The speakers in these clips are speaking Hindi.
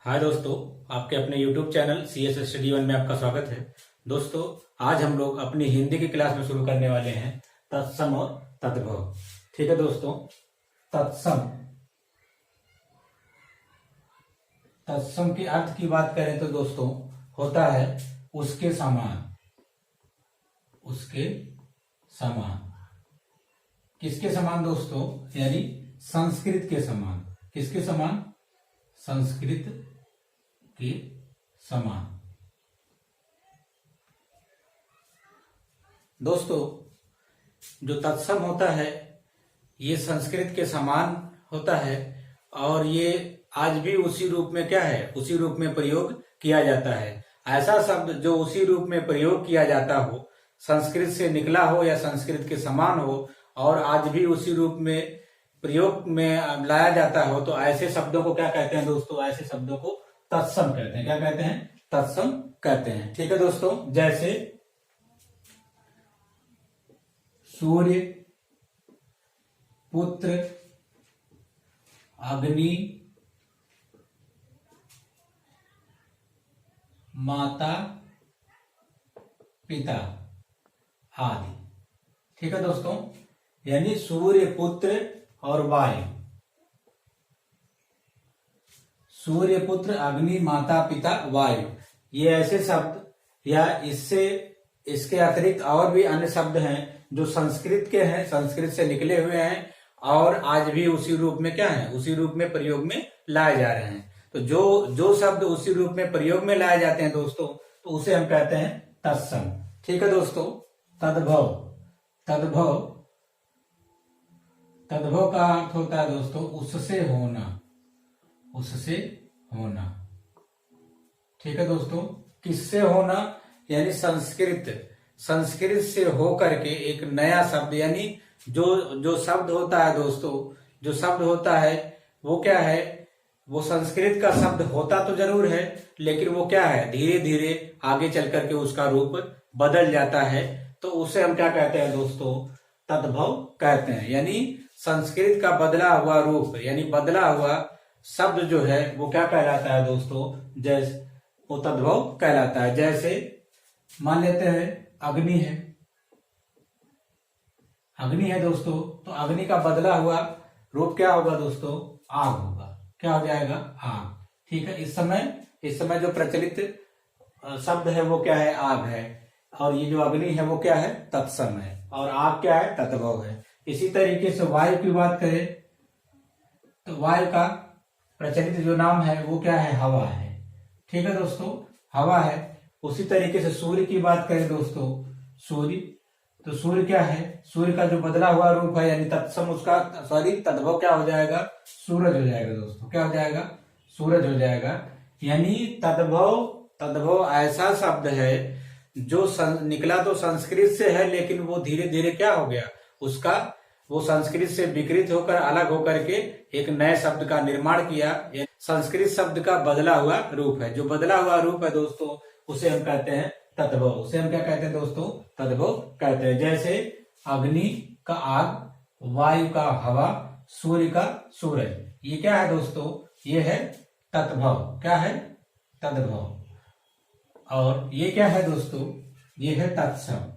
हाय दोस्तों, आपके अपने YouTube channel CS study one में आपका स्वागत है। दोस्तों, आज हम लोग अपनी हिंदी की क्लास में शुरू करने वाले हैं तत्सम और तद्भव। ठीक है दोस्तों, तत्सम तत्सम के अर्थ की बात करें तो दोस्तों होता है उसके समान। उसके समान किसके समान दोस्तों? यानी संस्कृत के समान। किसके समान? संस्कृत के समान। दोस्तों, जो तत्सम होता है ये संस्कृत के समान होता है और ये आज भी उसी रूप में क्या है, उसी रूप में प्रयोग किया जाता है। ऐसा शब्द जो उसी रूप में प्रयोग किया जाता हो, संस्कृत से निकला हो या संस्कृत के समान हो और आज भी उसी रूप में प्रयोग में लाया जाता हो, तो ऐसे शब्दों को क्या कहते हैं दोस्तों? ऐसे शब्दों को तत्सम कहते हैं। क्या कहते हैं? तत्सम कहते हैं। ठीक है दोस्तों, जैसे सूर्य, पुत्र, अग्नि, माता, पिता आदि। ठीक है दोस्तों, यानी सूर्य, पुत्र और वायु। सूर्य, पुत्र, अग्नि, माता, पिता, वायु, ये ऐसे शब्द या इसके अतिरिक्त और भी अन्य शब्द हैं जो संस्कृत के हैं, संस्कृत से निकले हुए हैं और आज भी उसी रूप में क्या है, उसी रूप में प्रयोग में लाए जा रहे हैं। तो जो शब्द उसी रूप में प्रयोग में लाए जाते हैं दोस्तों, तो उसे हम कहते हैं तत्सम। ठीक है दोस्तों, तद्भव तद्भव का अर्थ होता है दोस्तों उससे होना। उससे होना। ठीक है दोस्तों, किससे होना? यानी संस्कृत से हो करके एक नया शब्द, यानी जो शब्द होता है दोस्तों, जो शब्द होता है वो क्या है, वो संस्कृत का शब्द होता तो जरूर है, लेकिन वो क्या है, धीरे धीरे आगे चल करके उसका रूप बदल जाता है। तो उसे हम क्या कहते हैं दोस्तों? तद्भव कहते हैं। यानी संस्कृत का बदला हुआ रूप, यानी बदला हुआ शब्द जो है वो क्या कहलाता है दोस्तों? जैसे वो तद्भव कहलाता है। जैसे मान लेते हैं अग्नि है। अग्नि है दोस्तों, तो अग्नि का बदला हुआ रूप क्या होगा दोस्तों? आग होगा। क्या हो जाएगा? आग। ठीक है, इस समय जो प्रचलित शब्द है वो क्या है? आग है। और ये जो अग्नि है वो क्या है? तत्सम है। और आग क्या है? तद्भव है। इसी तरीके से वायु की बात करें तो वायु का प्रचलित जो नाम है वो क्या है? हवा है। ठीक है दोस्तों, हवा है। उसी तरीके से सूर्य की बात करें दोस्तों, सूर्य, तो सूर्य क्या है? सूर्य का जो बदला हुआ रूप है यानी तत्सम, उसका तद्भव क्या हो जाएगा? सूरज हो जाएगा दोस्तों। क्या हो जाएगा? सूरज हो जाएगा। यानी तद्भव ऐसा शब्द है जो निकला तो संस्कृत से है, लेकिन वो धीरे धीरे क्या हो गया, उसका वो संस्कृत से विकृत होकर अलग होकर के एक नए शब्द का निर्माण किया। संस्कृत शब्द का बदला हुआ रूप है। जो बदला हुआ रूप है दोस्तों उसे हम कहते हैं तद्भव। उसे हम क्या कहते हैं दोस्तों? तद्भव कहते हैं। जैसे अग्नि का आग, वायु का हवा, सूर्य का सूरज, ये क्या है दोस्तों? ये है तद्भव। क्या है? तद्भव। और ये क्या है दोस्तों? ये है तत्सम।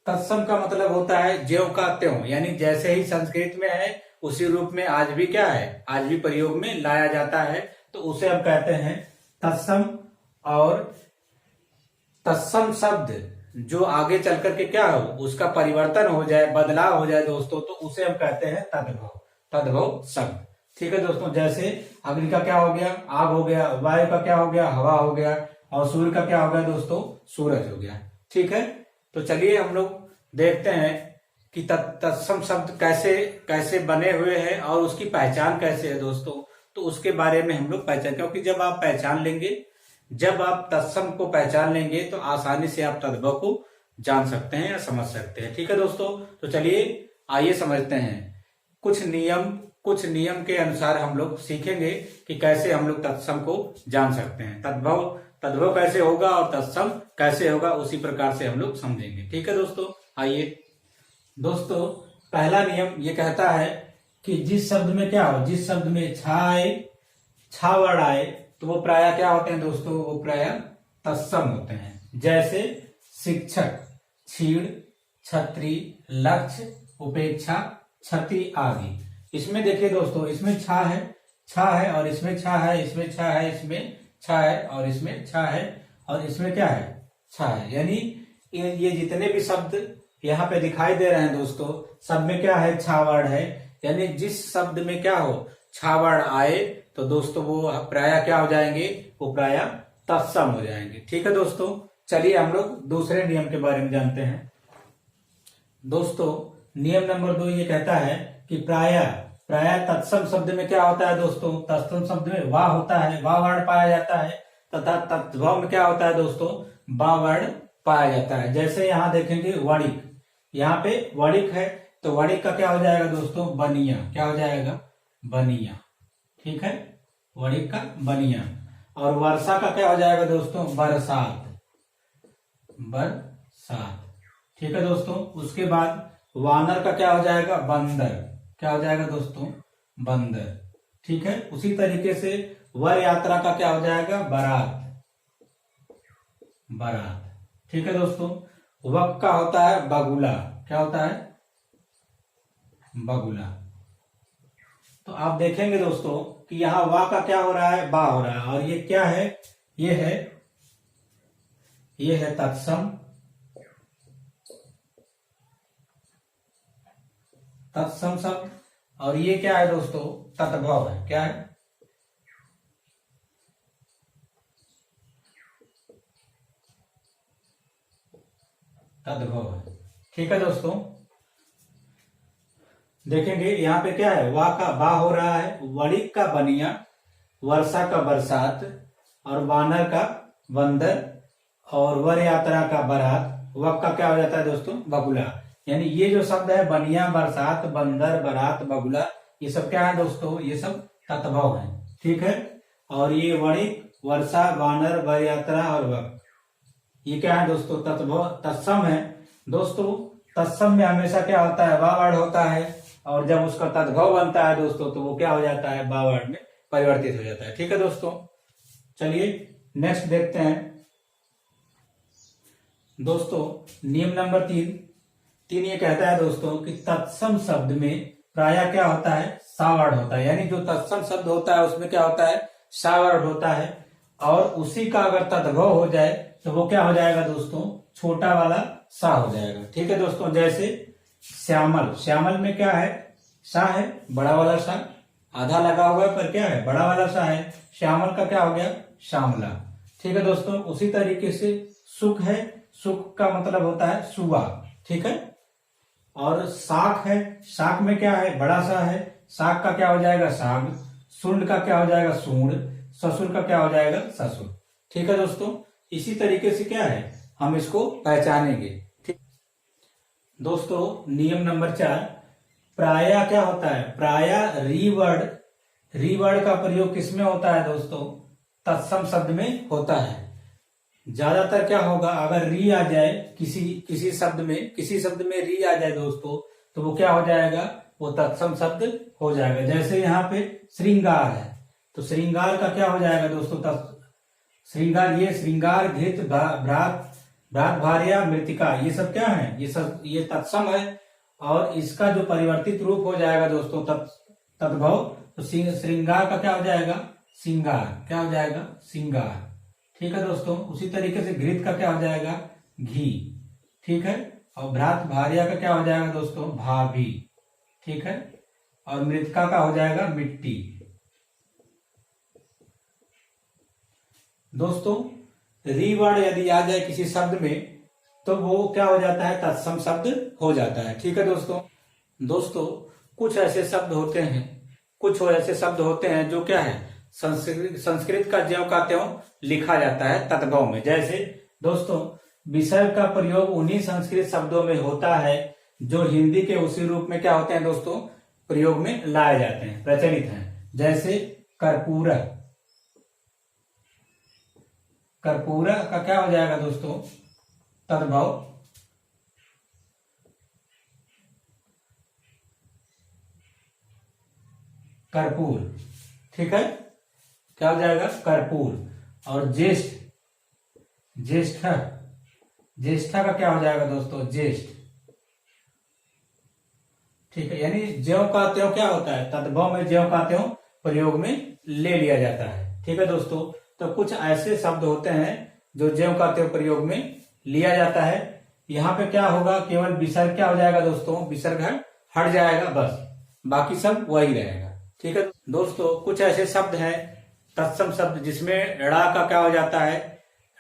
तत्सम का मतलब होता है ज्यों का त्यों, यानी जैसे ही संस्कृत में है उसी रूप में आज भी क्या है, आज भी प्रयोग में लाया जाता है। तो उसे हम कहते हैं तत्सम। और तत्सम शब्द जो आगे चल करके क्या हो, उसका परिवर्तन हो जाए, बदलाव हो जाए दोस्तों, तो उसे हम कहते हैं तद्भव शब्द। ठीक है दोस्तों, जैसे अग्नि का क्या हो गया? आग हो गया। वायु का क्या हो गया? हवा हो गया। और सूर्य का क्या हो गया दोस्तों? सूरज हो गया। ठीक है, तो चलिए हम लोग देखते हैं कि तत्सम शब्द कैसे बने हुए हैं और उसकी पहचान कैसे है दोस्तों। तो उसके बारे में हम लोग पहचान, क्योंकि जब आप पहचान लेंगे, जब आप तत्सम को पहचान लेंगे तो आसानी से आप तद्भव को जान सकते हैं या समझ सकते हैं। ठीक है दोस्तों, तो चलिए आइए समझते हैं। कुछ नियम के अनुसार हम लोग सीखेंगे कि कैसे हम लोग तत्सम को जान सकते हैं। तद्भव कैसे होगा और तत्सम कैसे होगा, उसी प्रकार से हम लोग समझेंगे। ठीक है दोस्तों, आइए दोस्तों, पहला नियम ये कहता है कि जिस शब्द में क्या हो, जिस शब्द में छा आए, छा वर्ड आए, तो वो प्रायः क्या होते हैं दोस्तों, वो प्रायः तत्सम होते हैं। जैसे शिक्षक, छीड़, छत्री, लक्ष्य, उपेक्षा, क्षति आदि। इसमें देखिए दोस्तों, इसमें छा है, छा है, और इसमें छा है, इसमें छा है, इसमें छा है, और इसमें छा है, और इसमें क्या है, छा है। यानी ये जितने भी शब्द यहाँ पे दिखाई दे रहे हैं दोस्तों, सब में क्या है, छा वर्ड है। यानी जिस शब्द में क्या हो, छा वर्ड आए, तो दोस्तों वो प्रायः क्या हो जाएंगे, वो प्रायः तत्सम हो जाएंगे। ठीक है दोस्तों, चलिए हम लोग दूसरे नियम के बारे में जानते हैं। दोस्तों नियम नंबर 2 ये कहता है कि प्रायः तत्सम शब्द में क्या होता है दोस्तों, तत्सम शब्द में वाह होता है, वाह वर्ड पाया जाता है, तथा तत्भव में क्या होता है दोस्तों, बा वर्ड पाया जाता है। जैसे यहाँ देखेंगे वणिक, यहाँ पे वणिक है, तो वणिक का क्या हो जाएगा दोस्तों, बनिया। क्या हो जाएगा, बनिया। ठीक है, वणिक का बनिया। और वर्षा का क्या हो जाएगा दोस्तों, बरसात, बरसात। ठीक है दोस्तों, उसके बाद वानर का क्या हो जाएगा, बंदर। क्या हो जाएगा दोस्तों, बंदर। ठीक है, उसी तरीके से वर यात्रा का क्या हो जाएगा, बारात, बारात। ठीक है दोस्तों, वक का होता है बगुला। क्या होता है, बगुला। तो आप देखेंगे दोस्तों कि यहाँ वा का क्या हो रहा है, बा हो रहा है, और ये क्या है, ये है तत्सम, तत्सम शब्द। और ये क्या है दोस्तों, तत्भव है। क्या है, तद्भव है। ठीक है दोस्तों, देखेंगे यहाँ पे क्या है, वा का बा हो रहा है, वणिक का बनिया, वर्षा का बरसात, और वानर का बंदर, और वर यात्रा का बारात, वक का क्या हो जाता है दोस्तों, बगुला। यानी ये जो शब्द है, बनिया, बरसात, बंदर, बारात, बगुला, ये सब क्या है दोस्तों, ये सब तत्भव है। ठीक है, और ये वणिक, वर्षा, वानर, वर यात्रा और वक, ये क्या है दोस्तों, तत्भव, तत्सम है। दोस्तों तत्सम में हमेशा क्या होता है, बा वर्ड होता है, और जब उसका तद्भव बनता है दोस्तों, तो वो क्या हो जाता है, बा वर्ड में परिवर्तित हो जाता है। ठीक है दोस्तों, चलिए नेक्स्ट देखते हैं दोस्तों। नियम नंबर 3 ये कहता है दोस्तों कि तत्सम शब्द में प्रायः क्या होता है, सा वर्ड होता है। यानी जो तत्सम शब्द होता है उसमें क्या होता है, सा वर्ड होता है, और उसी का अगर तद्भव हो जाए तो वो क्या हो जाएगा दोस्तों, छोटा वाला सा हो जाएगा। ठीक है दोस्तों, जैसे श्यामल, श्यामल में क्या है, सा है, बड़ा वाला सा, आधा लगा हुआ है पर क्या है, बड़ा वाला सा है। श्यामल का क्या हो गया, श्यामला। ठीक है दोस्तों, उसी तरीके से सुख है, सुख का मतलब होता है सुआ। ठीक है, और साख है, साख में क्या है, बड़ा सा है, साख का क्या हो जाएगा, साग। सुंड का क्या हो जाएगा, सूंड। ससुर का क्या हो जाएगा, ससुर। ठीक है दोस्तों, इसी तरीके से क्या है, हम इसको पहचानेंगे। ठीक दोस्तों, नियम नंबर 4, प्रायः क्या होता है, प्रायः रीवर्ड का प्रयोग किसमें होता है दोस्तों, तत्सम शब्द में होता है। ज्यादातर क्या होगा, अगर री आ जाए किसी शब्द में री आ जाए दोस्तों, तो वो क्या हो जाएगा, वो तत्सम शब्द हो जाएगा। जैसे यहाँ पे श्रृंगार है, तो श्रृंगार का क्या हो जाएगा दोस्तों, श्रृंगार। ये श्रृंगार, घृत, भ्रात, भार्या, मृतिका, ये सब क्या है, ये तत्सम है। और इसका जो परिवर्तित रूप हो जाएगा दोस्तों, तद्भव, तो श्रृंगार का क्या हो जाएगा, सिंगार। क्या हो जाएगा, सिंगार। ठीक है दोस्तों, उसी तरीके से घृत का क्या हो जाएगा, घी। ठीक है, और भ्रात भार्या का क्या हो जाएगा दोस्तों, भाभी। ठीक है, और मृतिका का हो जाएगा मिट्टी। दोस्तों री वर्ड यदि आ जाए किसी शब्द में, तो वो क्या हो जाता है, तत्सम शब्द हो जाता है। ठीक है दोस्तों कुछ ऐसे शब्द होते हैं जो क्या है, संस्कृत का ज्यों का त्यों लिखा जाता है तद्भव में। जैसे दोस्तों विसर्ग का प्रयोग उन्हीं संस्कृत शब्दों में होता है जो हिंदी के उसी रूप में क्या होते हैं दोस्तों, प्रयोग में लाए जाते हैं, प्रचलित हैं। जैसे कर्पूर, कर्पूर का क्या हो जाएगा दोस्तों, तद्भव। कर्पूर, ठीक है, क्या हो जाएगा कर्पूर। और ज्येष्ठ, ज्येष्ठा, ज्येष्ठा का क्या हो जाएगा दोस्तों ज्येष्ठ, ठीक है। यानी ज्यों का त्यों क्या होता है, तद्भव में ज्यों का त्यों प्रयोग में ले लिया जाता है, ठीक है दोस्तों। तो कुछ ऐसे शब्द होते हैं जो ज्यों का त्यों प्रयोग में लिया जाता है। यहाँ पे क्या होगा, केवल विसर्ग क्या हो जाएगा दोस्तों, विसर्ग हट जाएगा बस, बाकी सब वही रहेगा, ठीक है दोस्तों। कुछ ऐसे शब्द हैं तत्सम शब्द जिसमें ड़ा का क्या हो जाता है,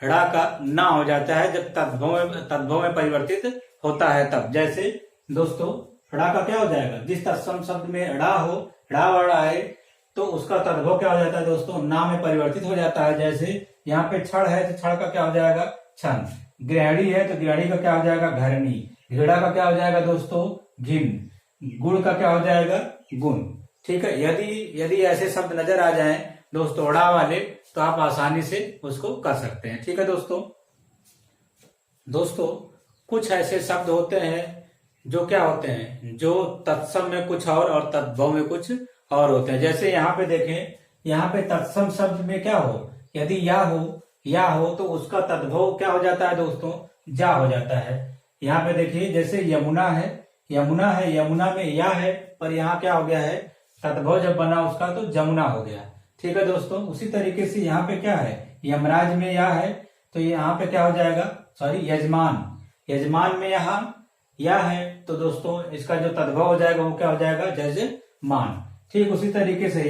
ड़ा का ना हो जाता है जब तद्भव में परिवर्तित होता है तब। जैसे दोस्तों ड़ा का क्या हो जाएगा, जिस तत्सम शब्द में ड़ा हो, ड़ा वर्ण आए तो उसका तद्भव क्या हो जाता है दोस्तों, ना में परिवर्तित हो जाता है। जैसे यहाँ पे क्षण है तो क्षण का क्या हो जाएगा क्षण, गृहणी है तो गृहणी का क्या हो जाएगा घरणी, घृणा का क्या हो जाएगा दोस्तों घिन, गुण का क्या हो जाएगा गुण, ठीक है। यदि ऐसे शब्द नजर आ जाएं दोस्तों ड़ा वाले तो आप आसानी से उसको कर सकते हैं, ठीक है दोस्तों। दोस्तों कुछ ऐसे शब्द होते हैं जो क्या होते हैं, जो तत्सम में कुछ और तद्भव में कुछ और होते हैं। जैसे यहाँ पे देखें, यहाँ पे तत्सम शब्द में क्या हो, यदि या हो तो उसका तद्भव क्या हो जाता है दोस्तों, जा हो जाता है। यहाँ पे देखिए जैसे यमुना है, यमुना में या है पर यहाँ क्या हो गया है, तद्भव जब बना उसका तो जमुना हो गया, ठीक है दोस्तों। उसी तरीके से यहाँ पे क्या है, यमराज में या है तो यहाँ पे क्या हो जाएगा, सॉरी यजमान में यहाँ या है तो दोस्तों इसका जो तद्भव हो जाएगा वो क्या हो जाएगा जजमान, ठीक। उसी तरीके से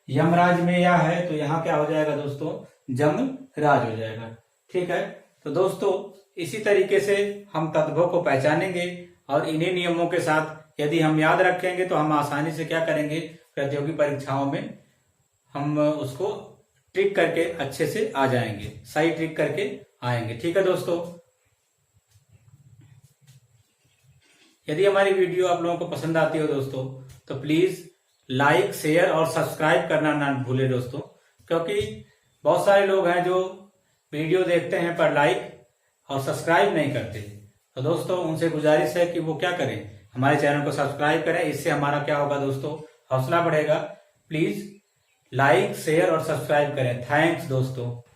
यमराज में या है तो यहाँ क्या हो जाएगा दोस्तों जमराज हो जाएगा, ठीक है। तो दोस्तों इसी तरीके से हम तद्भव को पहचानेंगे और इन्हीं नियमों के साथ यदि हम याद रखेंगे तो हम आसानी से क्या करेंगे, प्रतियोगी परीक्षाओं में हम उसको ट्रिक करके अच्छे से आ जाएंगे, सही ट्रिक करके आएंगे, ठीक है दोस्तों। यदि हमारी वीडियो आप लोगों को पसंद आती हो दोस्तों तो प्लीज लाइक शेयर और सब्सक्राइब करना ना भूले दोस्तों, क्योंकि बहुत सारे लोग हैं जो वीडियो देखते हैं पर लाइक और सब्सक्राइब नहीं करते। तो दोस्तों उनसे गुजारिश है कि वो क्या करें, हमारे चैनल को सब्सक्राइब करें, इससे हमारा क्या होगा दोस्तों हौसला बढ़ेगा। प्लीज लाइक शेयर और सब्सक्राइब करें। थैंक्स दोस्तों।